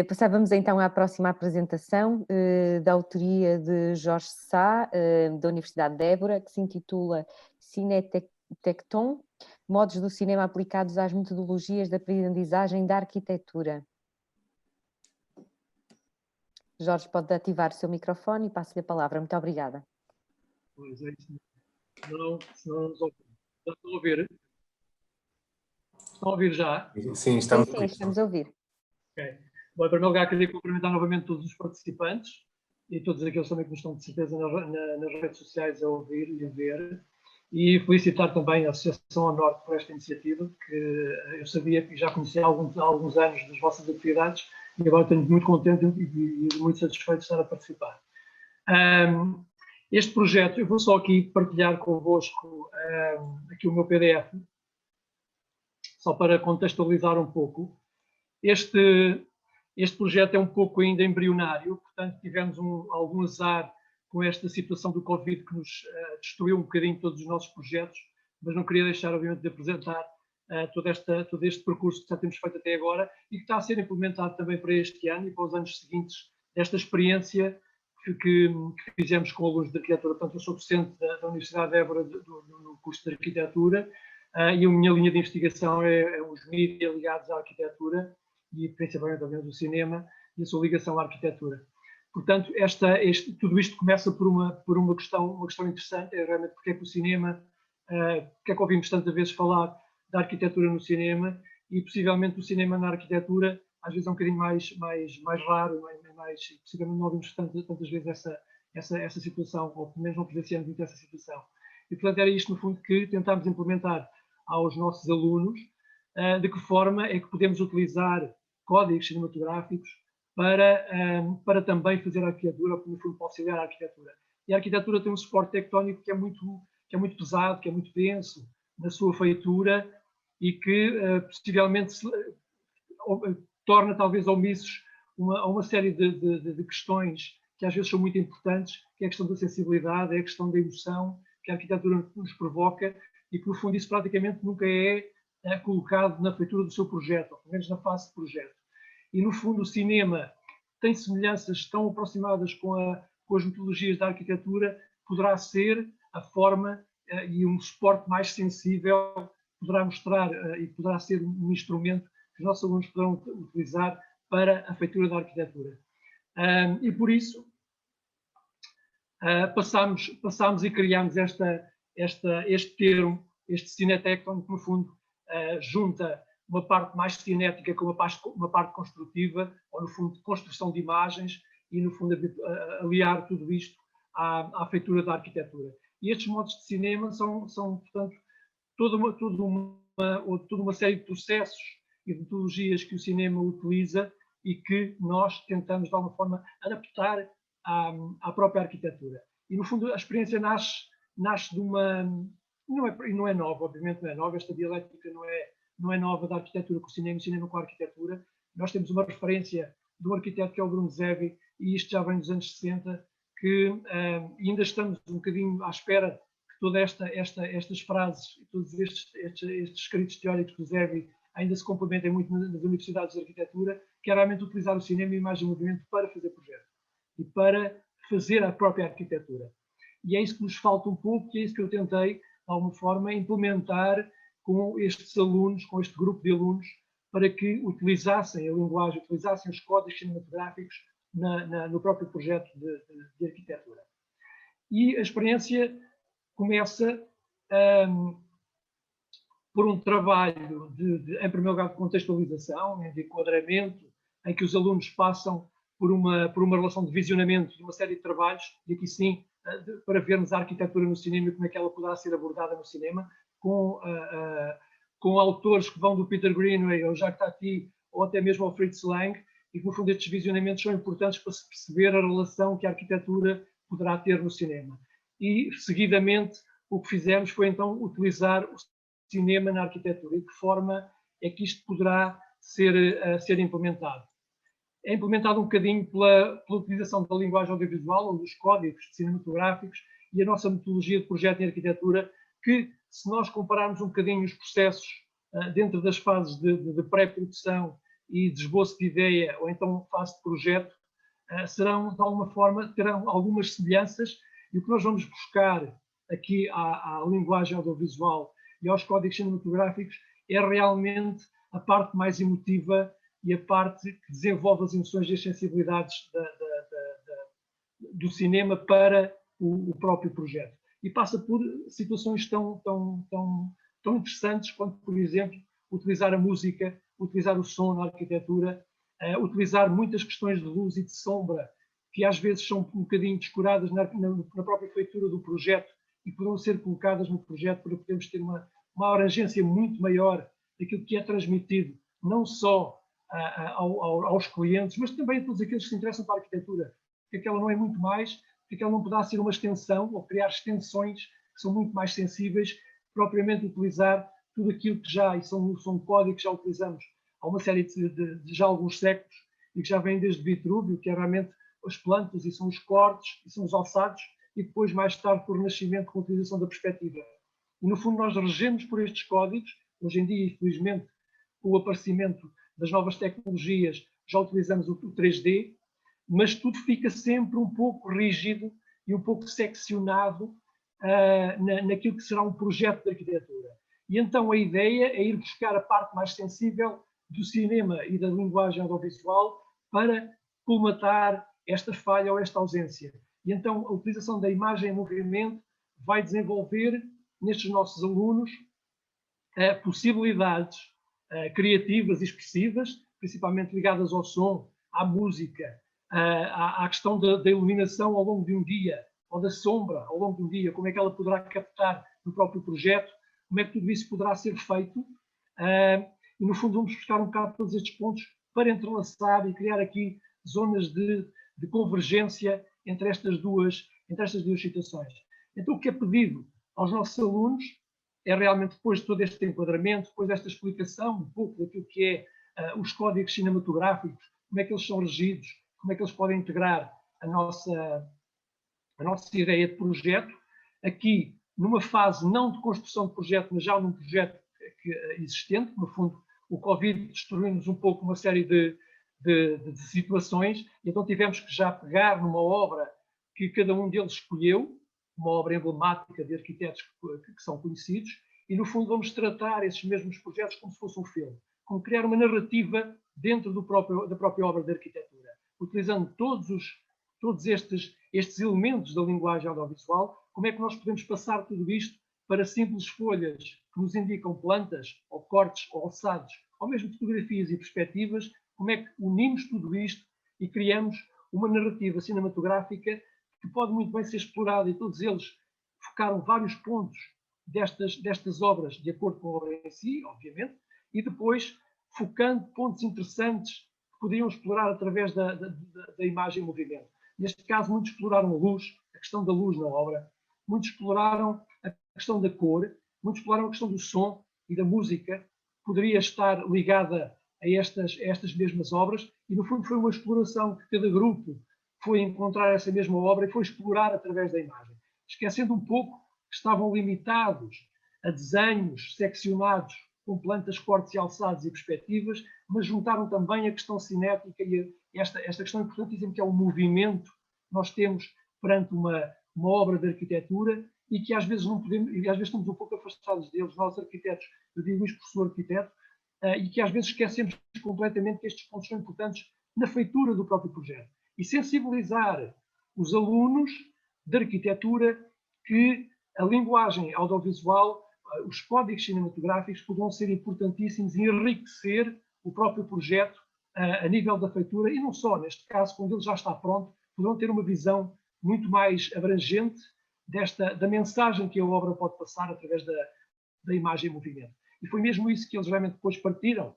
Passávamos então à próxima apresentação, da autoria de Jorge Sá, da Universidade de Évora, que se intitula Cinetecton, modos do cinema aplicados às metodologias de aprendizagem da arquitetura. Jorge, pode ativar o seu microfone e passo-lhe a palavra. Muito obrigada. Pois é, senão não nos ouvimos. Estão a ouvir? Estão a ouvir já? Sim, estamos a ouvir. Ok. Bom, em primeiro lugar, queria cumprimentar novamente todos os participantes e todos aqueles também que nos estão de certeza nas redes sociais a ouvir e a ver. E felicitar também a Associação ao Norte por esta iniciativa, que eu sabia que já conhecia há alguns anos das vossas atividades e agora estou muito contente e muito satisfeito de estar a participar. Este projeto, eu vou só aqui partilhar convosco aqui o meu PDF, só para contextualizar um pouco. Este projeto é um pouco ainda embrionário, portanto tivemos algum azar com esta situação do Covid que nos destruiu um bocadinho todos os nossos projetos, mas não queria deixar, obviamente, de apresentar todo este percurso que já temos feito até agora e que está a ser implementado também para este ano e para os anos seguintes desta experiência que fizemos com alunos de arquitetura. Portanto, eu sou docente da Universidade de Évora no curso de arquitetura e a minha linha de investigação é os mídias ligados à arquitetura e principalmente o cinema e a sua ligação à arquitetura. Portanto, tudo isto começa por uma questão interessante, é realmente porque é que o cinema, porque é que ouvimos tantas vezes falar da arquitetura no cinema e possivelmente o cinema na arquitetura às vezes é um bocadinho mais raro, possivelmente não ouvimos tantas vezes essa situação, ou pelo menos não presenciamos muito essa situação. E portanto era isto no fundo que tentámos implementar aos nossos alunos, de que forma é que podemos utilizar códigos cinematográficos para também fazer a arquitetura, no fundo, para auxiliar a arquitetura. E a arquitetura tem um suporte tectónico que é muito pesado, que é muito denso na sua feitura e que possivelmente torna talvez omissos uma série de questões que às vezes são muito importantes, que é a questão da sensibilidade, é a questão da emoção que a arquitetura nos provoca e que, no fundo, isso praticamente nunca é colocado na feitura do seu projeto, ou pelo menos na fase de projeto. E, no fundo, o cinema tem semelhanças tão aproximadas com as metodologias da arquitetura, poderá ser a forma e um suporte mais sensível, poderá mostrar e poderá ser um instrumento que os nossos alunos poderão utilizar para a feitura da arquitetura. E, por isso, passámos e criámos este termo, este Cinetecton, que, no fundo, junta uma parte mais cinética com uma parte construtiva, ou no fundo de construção de imagens, e no fundo aliar tudo isto à feitura da arquitetura. E estes modos de cinema são portanto, toda uma série de processos e metodologias que o cinema utiliza e que nós tentamos de alguma forma adaptar à própria arquitetura. E no fundo a experiência nasce de uma... Não é nova, obviamente não é nova, esta dialética não é nova da arquitetura com o cinema com a arquitetura. Nós temos uma referência de um arquiteto que é o Bruno Zevi, e isto já vem dos anos 60, que ainda estamos um bocadinho à espera que todas estas frases, todos estes escritos teóricos do Zevi ainda se complementem muito nas universidades de arquitetura, que é realmente utilizar o cinema e a imagem em movimento para fazer projetos e para fazer a própria arquitetura. E é isso que nos falta um pouco, e é isso que eu tentei, de alguma forma, implementar com estes alunos, com este grupo de alunos, para que utilizassem a linguagem, utilizassem os códigos cinematográficos no próprio projeto de arquitetura. E a experiência começa por um trabalho em primeiro lugar, de contextualização, de enquadramento, em que os alunos passam por uma relação de visionamento de uma série de trabalhos, e aqui sim, para vermos a arquitetura no cinema e como é que ela poderá ser abordada no cinema, com autores que vão do Peter Greenaway ao Jacques Tati ou até mesmo ao Fritz Lang, e que, no fundo, estes visionamentos são importantes para se perceber a relação que a arquitetura poderá ter no cinema. E, seguidamente, o que fizemos foi, então, utilizar o cinema na arquitetura. E de que forma é que isto poderá ser implementado? É implementado um bocadinho pela utilização da linguagem audiovisual ou dos códigos cinematográficos e a nossa metodologia de projeto em arquitetura, que, se nós compararmos um bocadinho os processos dentro das fases de pré-produção e de esboço de ideia, ou então fase de projeto, serão, de alguma forma, terão algumas semelhanças, e o que nós vamos buscar aqui à linguagem audiovisual e aos códigos cinematográficos é realmente a parte mais emotiva e a parte que desenvolve as emoções e as sensibilidades do cinema para o próprio projeto. E passa por situações tão interessantes quanto, por exemplo, utilizar a música, utilizar o som na arquitetura, utilizar muitas questões de luz e de sombra, que às vezes são um bocadinho descuradas na própria feitura do projeto e poderão ser colocadas no projeto para podermos ter uma abrangência muito maior daquilo que é transmitido, não só aos clientes, mas também a todos aqueles que se interessam para a arquitetura, porque aquela não é muito mais, porque aquela não poderá ser uma extensão ou criar extensões que são muito mais sensíveis, propriamente utilizar tudo aquilo que já, e são códigos que já utilizamos há uma série de já alguns séculos e que já vêm desde Vitrúvio, que é realmente as plantas e são os cortes e são os alçados, e depois mais tarde por renascimento com a utilização da perspectiva. E no fundo nós regemos por estes códigos, hoje em dia, infelizmente, com o aparecimento das novas tecnologias, já utilizamos o 3D, mas tudo fica sempre um pouco rígido e um pouco seccionado naquilo que será um projeto de arquitetura. E então a ideia é ir buscar a parte mais sensível do cinema e da linguagem audiovisual para colmatar esta falha ou esta ausência. E então a utilização da imagem em movimento vai desenvolver nestes nossos alunos possibilidades criativas e expressivas, principalmente ligadas ao som, à música, à questão da iluminação ao longo de um dia, ou da sombra ao longo de um dia, como é que ela poderá captar no próprio projeto, como é que tudo isso poderá ser feito. E no fundo vamos buscar um bocado todos estes pontos para entrelaçar e criar aqui zonas de convergência entre estas duas situações. Então o que é pedido aos nossos alunos é realmente, depois de todo este enquadramento, depois desta explicação um pouco daquilo que é os códigos cinematográficos, como é que eles são regidos, como é que eles podem integrar a nossa ideia de projeto, aqui numa fase não de construção de projeto, mas já num projeto existente, no fundo o Covid destruiu-nos um pouco uma série de situações, então tivemos que já pegar numa obra que cada um deles escolheu, uma obra emblemática de arquitetos que são conhecidos, e no fundo vamos tratar esses mesmos projetos como se fosse um filme, como criar uma narrativa dentro da própria obra de arquitetura, utilizando todos estes elementos da linguagem audiovisual. Como é que nós podemos passar tudo isto para simples folhas que nos indicam plantas, ou cortes, ou alçados, ou mesmo fotografias e perspectivas? Como é que unimos tudo isto e criamos uma narrativa cinematográfica que pode muito bem ser explorada, e todos eles focaram vários pontos destas obras, de acordo com a obra em si, obviamente, e depois focando pontos interessantes que podiam explorar através da imagem em movimento. Neste caso, muitos exploraram a luz, a questão da luz na obra, muitos exploraram a questão da cor, muitos exploraram a questão do som e da música, que poderia estar ligada a estas mesmas obras, e no fundo foi uma exploração que cada grupo foi encontrar essa mesma obra e foi explorar através da imagem, esquecendo um pouco que estavam limitados a desenhos seccionados com plantas, cortes e alçados e perspectivas, mas juntaram também a questão cinética e esta questão importantíssima, que é o movimento que nós temos perante uma obra de arquitetura, e que às vezes não podemos, e às vezes estamos um pouco afastados deles, nós arquitetos, eu digo isto porque sou arquiteto, e que às vezes esquecemos completamente que estes pontos são importantes na feitura do próprio projeto. E sensibilizar os alunos de arquitetura que a linguagem audiovisual, os códigos cinematográficos poderão ser importantíssimos em enriquecer o próprio projeto a nível da feitura, e não só, neste caso, quando ele já está pronto, poderão ter uma visão muito mais abrangente da mensagem que a obra pode passar através da imagem em movimento. E foi mesmo isso que eles realmente depois partiram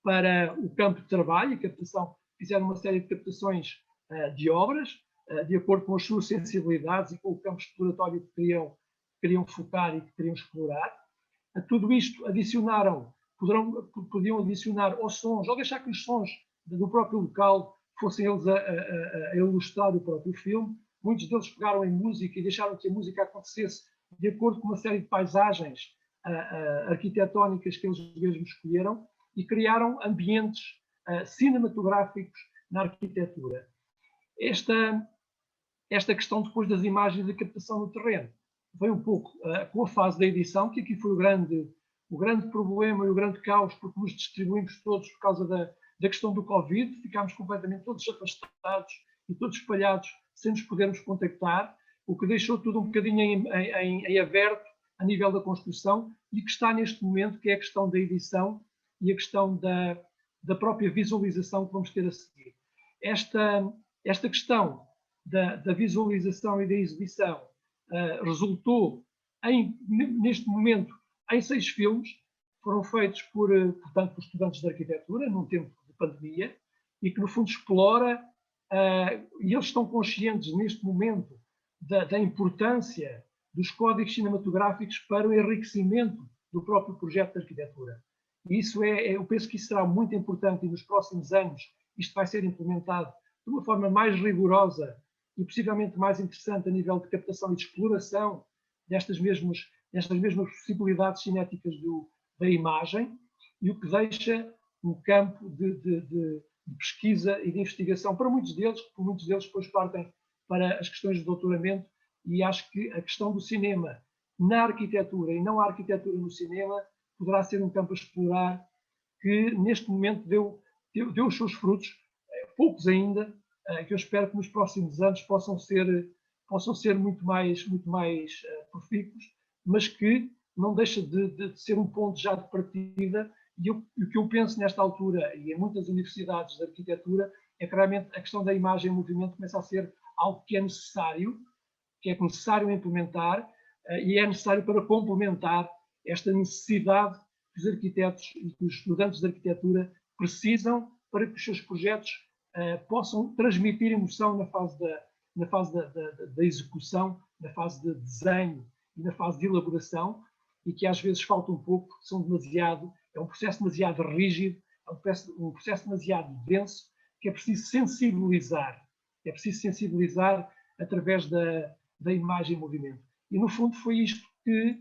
para o campo de trabalho, a captação fizeram uma série de captações de obras, de acordo com as suas sensibilidades e com o campo exploratório que queriam focar e que queriam explorar. A tudo isto podiam adicionar aos sons, ou deixar que os sons do próprio local fossem eles a ilustrar o próprio filme. Muitos deles pegaram em música e deixaram que a música acontecesse de acordo com uma série de paisagens arquitetónicas que eles mesmos escolheram e criaram ambientes cinematográficos na arquitetura. Esta questão depois das imagens e captação no terreno veio um pouco com a fase da edição, que aqui foi o grande problema e o grande caos, porque nos distribuímos todos por causa da questão do Covid, ficámos completamente todos afastados e todos espalhados sem nos podermos contactar, o que deixou tudo um bocadinho em aberto a nível da construção e que está neste momento, que é a questão da edição e a questão da própria visualização que vamos ter a seguir. Esta questão da visualização e da exibição resultou, neste momento, em 6 filmes, foram feitos portanto, por estudantes de arquitetura, num tempo de pandemia, e que, no fundo, explora, e eles estão conscientes, neste momento, da importância dos códigos cinematográficos para o enriquecimento do próprio projeto de arquitetura. E isso eu penso que isso será muito importante e nos próximos anos isto vai ser implementado de uma forma mais rigorosa e possivelmente mais interessante a nível de captação e de exploração destas mesmas possibilidades cinéticas da imagem, e o que deixa um campo de pesquisa e de investigação para muitos deles, que por muitos deles depois partem para as questões de doutoramento, e acho que a questão do cinema na arquitetura e não a arquitetura no cinema poderá ser um campo a explorar que neste momento deu os seus frutos, poucos ainda, que eu espero que nos próximos anos possam ser muito mais profícuos, mas que não deixa de ser um ponto já de partida. E o que eu penso nesta altura, e em muitas universidades de arquitetura, é que realmente a questão da imagem em movimento começa a ser algo que é necessário implementar, e é necessário para complementar esta necessidade que os arquitetos e que os estudantes de arquitetura precisam para que os seus projetos possam transmitir emoção na fase da execução, na fase de desenho e na fase de elaboração, e que às vezes falta um pouco, é um processo demasiado rígido, é um processo demasiado denso, que é preciso sensibilizar através da imagem em movimento. E no fundo foi isto que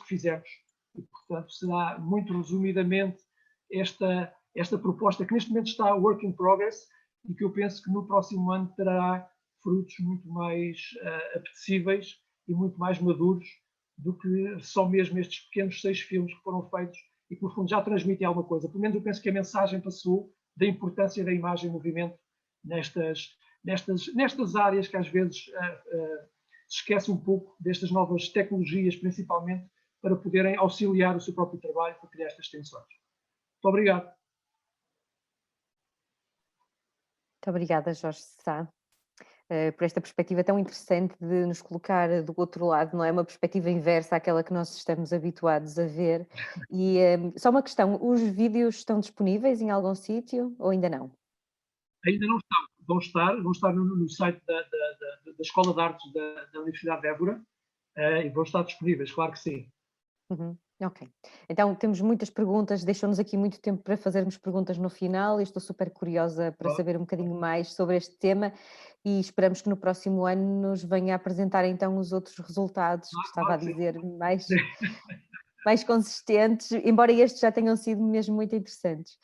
fizemos. E, portanto, será muito resumidamente esta proposta que neste momento está work in progress e que eu penso que no próximo ano terá frutos muito mais apetecíveis e muito mais maduros do que só mesmo estes pequenos 6 filmes que foram feitos e que no fundo já transmitem alguma coisa. Pelo menos eu penso que a mensagem passou da importância da imagem em movimento nestas áreas que às vezes se esquece um pouco destas novas tecnologias, principalmente para poderem auxiliar o seu próprio trabalho para criar estas extensões. Muito obrigado. Muito obrigada, Jorge Sá, por esta perspectiva tão interessante de nos colocar do outro lado, não é? Uma perspectiva inversa àquela que nós estamos habituados a ver. E só uma questão, os vídeos estão disponíveis em algum sítio ou ainda não? Ainda não estão. Vão estar no site da Escola de Artes da Universidade de Évora e vão estar disponíveis, claro que sim. Uhum. Ok. Então temos muitas perguntas, deixou-nos aqui muito tempo para fazermos perguntas no final e estou super curiosa para saber um bocadinho mais sobre este tema e esperamos que no próximo ano nos venha a apresentar então os outros resultados que estava a dizer mais consistentes, embora estes já tenham sido mesmo muito interessantes.